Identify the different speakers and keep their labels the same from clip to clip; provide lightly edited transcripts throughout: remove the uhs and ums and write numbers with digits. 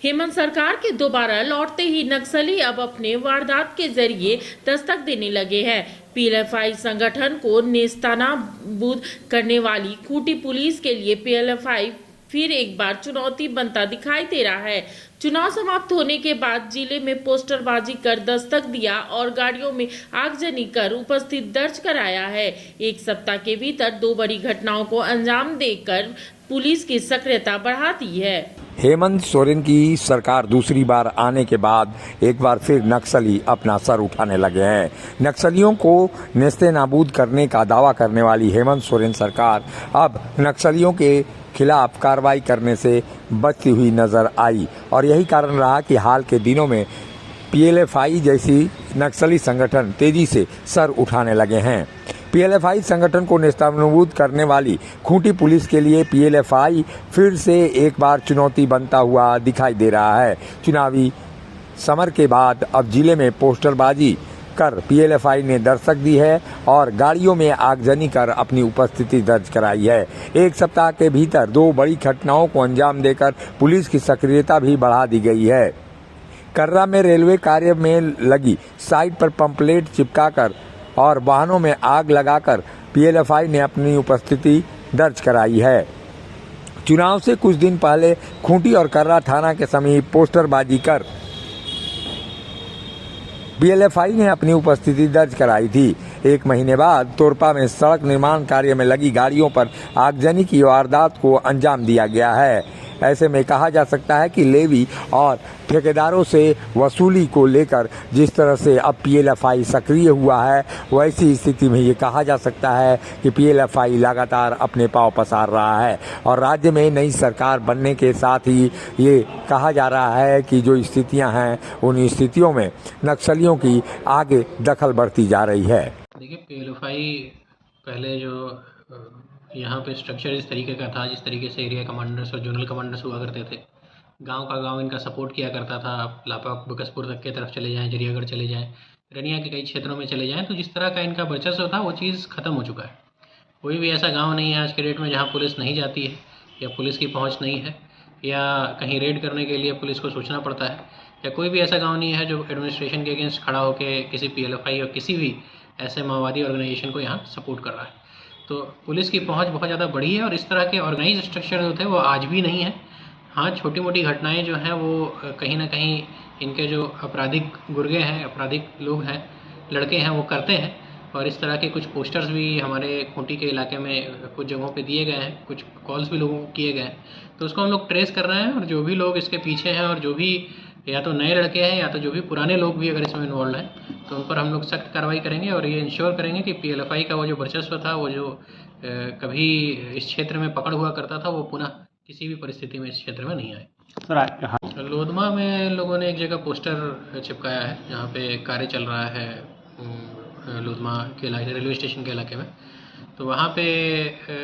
Speaker 1: हेमंत सरकार के दोबारा लौटते ही नक्सली अब अपने वारदात के जरिए दस्तक देने लगे हैं। पीएलएफआई संगठन को नेस्तनाबूद करने वाली खूंटी पुलिस के लिए पीएलएफआई फिर एक बार चुनौती बनता दिखाई दे रहा है। चुनाव समाप्त होने के बाद जिले में पोस्टरबाजी कर दस्तक दिया और गाड़ियों में आगजनी कर उपस्थिति दर्ज कराया है। एक सप्ताह के भीतर 2 बड़ी घटनाओं को अंजाम देकर पुलिस की सक्रियता बढ़ा दी है।
Speaker 2: हेमंत सोरेन की सरकार दूसरी बार आने के बाद एक बार फिर नक्सली अपना सर उठाने लगे हैं। नक्सलियों को नेस्तनाबूद करने का दावा करने वाली हेमंत सोरेन सरकार अब नक्सलियों के खिलाफ कार्रवाई करने से बचती हुई नजर आई और यही कारण रहा कि हाल के दिनों में पीएलएफआई जैसी नक्सली संगठन तेजी से सर उठाने लगे हैं। पीएलएफआई संगठन को नेस्तनाबूद करने वाली खूंटी पुलिस के लिए पीएलएफआई फिर से एक बार चुनौती बनता हुआ दिखाई दे रहा है। चुनावी समर के बाद अब जिले में पोस्टरबाजी कर पीएलएफआई ने दस्तक दी है और गाड़ियों में आगजनी कर अपनी उपस्थिति दर्ज कराई है। एक सप्ताह के भीतर 2 बड़ी घटनाओं को अंजाम देकर पुलिस की सक्रियता भी बढ़ा दी गई है। कर्रा में रेलवे कार्य में लगी साइट पर पंपलेट चिपकाकर और वाहनों में आग लगाकर पीएलएफआई ने अपनी उपस्थिति दर्ज कराई है। चुनाव से कुछ दिन पहले खूंटी और कर्रा थाना के समीप पोस्टरबाजी कर पीएलएफआई ने अपनी उपस्थिति दर्ज कराई थी। 1 महीने बाद तोरपा में सड़क निर्माण कार्य में लगी गाड़ियों पर आगजनी की वारदात को अंजाम दिया गया है। ऐसे में कहा जा सकता है कि लेवी और ठेकेदारों से वसूली को लेकर जिस तरह से अब पीएलएफआई सक्रिय हुआ है, वैसी स्थिति में ये कहा जा सकता है कि पीएलएफआई लगातार अपने पांव पसार रहा है और राज्य में नई सरकार बनने के साथ ही ये कहा जा रहा है कि जो स्थितियां हैं उन स्थितियों में नक्सलियों की आगे दखल बढ़ती जा रही है।
Speaker 3: देखिए, पीएलएफआई पहले जो यहाँ पे स्ट्रक्चर इस तरीके का था, जिस तरीके से एरिया कमांडर्स और जोनल कमांडर्स हुआ करते थे। गांव का गांव इनका सपोर्ट किया करता था। आप लापा बकसपुर तक के तरफ चले जाएं, जरियागढ़ चले जाएं, रनिया के कई क्षेत्रों में चले जाएं, तो जिस तरह का इनका वर्चस्व था वो चीज़ ख़त्म हो चुका है। कोई भी ऐसा गाँव नहीं है आज के डेट में जहाँ पुलिस नहीं जाती है या पुलिस की पहुँच नहीं है या कहीं रेड करने के लिए पुलिस को सोचना पड़ता है, या कोई भी ऐसा गाँव नहीं है जो एडमिनिस्ट्रेशन के अगेंस्ट खड़ा होकर किसी पीएलएफआई और किसी भी ऐसे माओवादी ऑर्गेनाइजेशन को यहाँ सपोर्ट कर रहा है। तो पुलिस की पहुंच बहुत ज़्यादा बढ़ी है और इस तरह के ऑर्गेनाइज स्ट्रक्चर जो थे वो आज भी नहीं है। हाँ, छोटी मोटी घटनाएं जो हैं वो कहीं ना कहीं इनके जो आपराधिक गुर्गे हैं, आपराधिक लोग हैं, लड़के हैं, वो करते हैं। और इस तरह के कुछ पोस्टर्स भी हमारे खूंटी के इलाके में कुछ जगहों पे दिए गए हैं, कुछ कॉल्स भी लोगों को किए गए हैं, तो उसको हम लोग ट्रेस कर रहे हैं। और जो भी लोग इसके पीछे हैं और जो भी या तो नए लड़के हैं या तो जो भी पुराने लोग भी अगर इसमें इन्वॉल्व हैं, तो उन पर हम लोग सख्त कार्रवाई करेंगे और ये इंश्योर करेंगे कि पीएलएफआई का वो जो वर्चस्व था, वो जो कभी इस क्षेत्र में पकड़ हुआ करता था, वो पुनः किसी भी परिस्थिति में इस क्षेत्र में नहीं आए। सर, लोधमा में लोगों ने एक जगह पोस्टर चिपकाया है जहाँ पे कार्य चल रहा है लोधमा के इलाके, रेलवे स्टेशन के इलाके में। तो वहाँ पे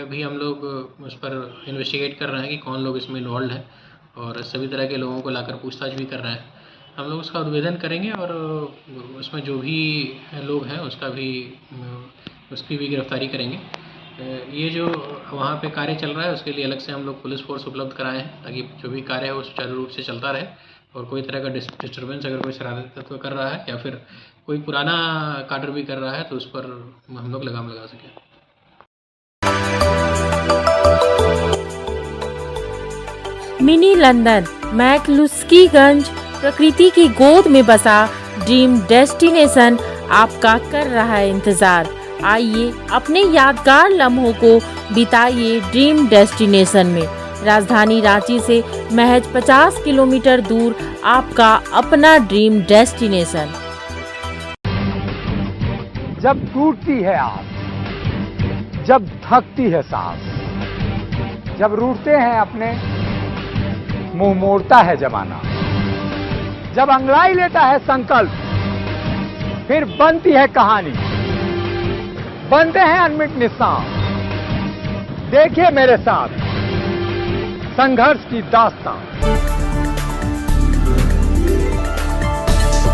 Speaker 3: भी हम लोग उस पर इन्वेस्टिगेट कर रहे हैं कि कौन लोग इसमें इन्वॉल्व हैं और सभी तरह के लोगों को लाकर पूछताछ भी कर रहे हैं। हम लोग उसका उद्भेदन करेंगे और उसमें जो भी लोग हैं उसकी भी गिरफ्तारी करेंगे। ये जो वहाँ पे कार्य चल रहा है उसके लिए अलग से हम लोग पुलिस फोर्स उपलब्ध कराए हैं ताकि जो भी कार्य है वो सुचारू रूप से चलता रहे और कोई तरह का डिस्टर्बेंस अगर कोई शरारती तत्व कर रहा है या फिर कोई पुराना काडर भी कर रहा है तो उस पर हम लोग लगाम लगा सकें।
Speaker 1: मिनी लंदन मैक्लुस्कीगंज प्रकृति की गोद में बसा ड्रीम डेस्टिनेशन आपका कर रहा है इंतजार। आइए अपने यादगार लम्हों को बिताइए ड्रीम डेस्टिनेशन में। राजधानी रांची से महज 50 किलोमीटर दूर आपका अपना ड्रीम डेस्टिनेशन।
Speaker 2: जब टूटती है आस, जब थकती है सांस, जब रूठते हैं अपने, मुंह मोड़ता है जमाना, जब अंगड़ाई लेता है संकल्प, फिर बनती है कहानी, बनते हैं अनमिट निशान। देखिए मेरे साथ संघर्ष की दास्तान।